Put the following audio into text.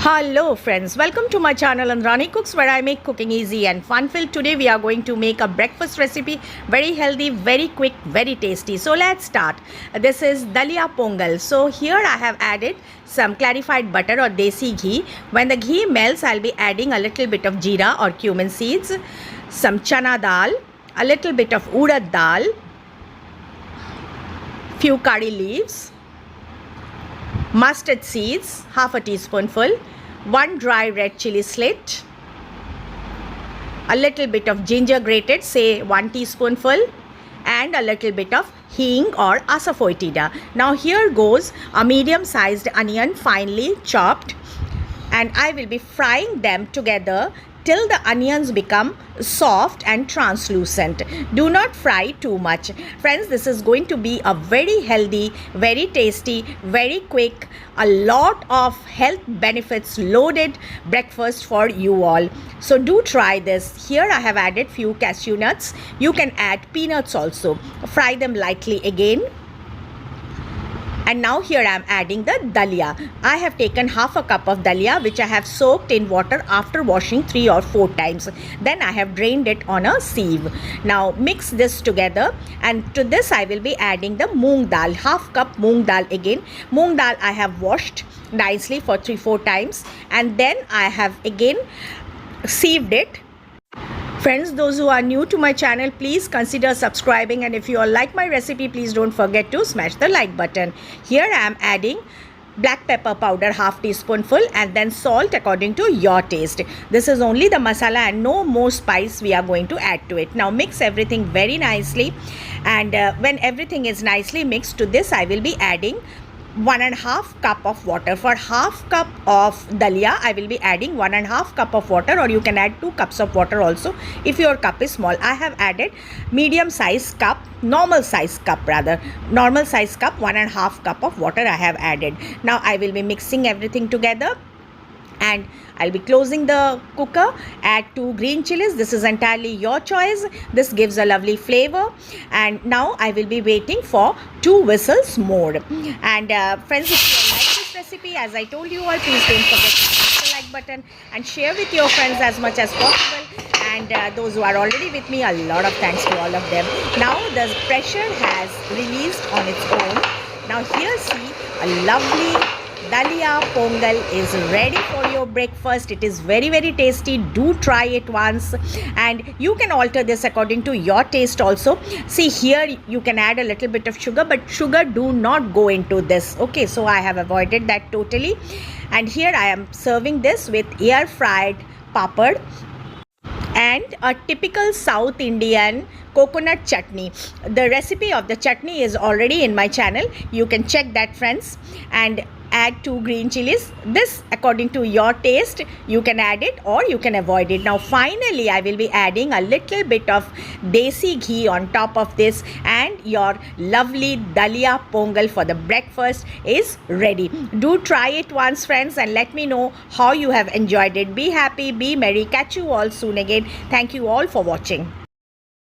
Hello friends, welcome to my channel Andrani Cooks, where I make cooking easy and fun filled. Today we are going to make a breakfast recipe, very healthy, very quick, very tasty. So let's start. This is Dalia Pongal. So here I have added some clarified butter or desi ghee. When the ghee melts, I'll be adding a little bit of jeera or cumin seeds, some chana dal, a little bit of urad dal, few curry leaves, mustard seeds, half a teaspoonful, one dry red chili slit, a little bit of ginger grated, say 1 teaspoonful, and a little bit of hing or asafoetida. Now here goes a medium sized onion, finely chopped, and I will be frying them together till the onions become soft and translucent. Do not fry too much. Friends, this is going to be a very healthy, very tasty, very quick, a lot of health benefits loaded breakfast for you all. So do try this. Here I have added few cashew nuts. You can add peanuts also. Fry them lightly again. And now here I am adding the dalia. I have taken half a cup of dalia, which I have soaked in water after washing 3 or 4 times. Then I have drained it on a sieve. Now mix this together, and to this I will be adding the moong dal, half cup moong dal again. Moong dal I have washed nicely for 3-4 times, and then I have again sieved it. Friends, those who are new to my channel, please consider subscribing, and if you all like my recipe, please don't forget to smash the like button. Here I am adding black pepper powder, half teaspoonful, and then salt according to your taste. This is only the masala and no more spice we are going to add to it. Now mix everything very nicely, and when everything is nicely mixed, to this I will be adding 1.5 cup of water. For half cup of dalia, I will be adding 1.5 cup of water, or you can add 2 cups of water also if your cup is small. I have added medium size cup, normal size cup, 1.5 cup of water I have added. Now I will be mixing everything together, and I'll be closing the cooker. Add 2 green chilies. This is entirely your choice. This gives a lovely flavor. And now I will be waiting for 2 whistles more. And friends, if you like this recipe, as I told you all, please don't forget to hit the like button and share with your friends as much as possible. And those who are already with me, a lot of thanks to all of them. Now the pressure has released on its own. Now here see, a lovely Dalia Pongal is ready for your breakfast. It is very, very tasty. Do try it once, and you can alter this according to your taste also. See here, you can add a little bit of sugar, but sugar do not go into this. Okay, so I have avoided that totally. And here I am serving this with air fried papad and a typical South Indian coconut chutney. The recipe of the chutney is already in my channel. You can check that, friends. And add 2 green chilies. This according to your taste. You can add it or you can avoid it. Now finally I will be adding a little bit of desi ghee on top of this, and your lovely dalia pongal for the breakfast is ready. Do try it once, friends, and let me know how you have enjoyed it. Be happy, be merry. Catch you all soon again. Thank you all for watching.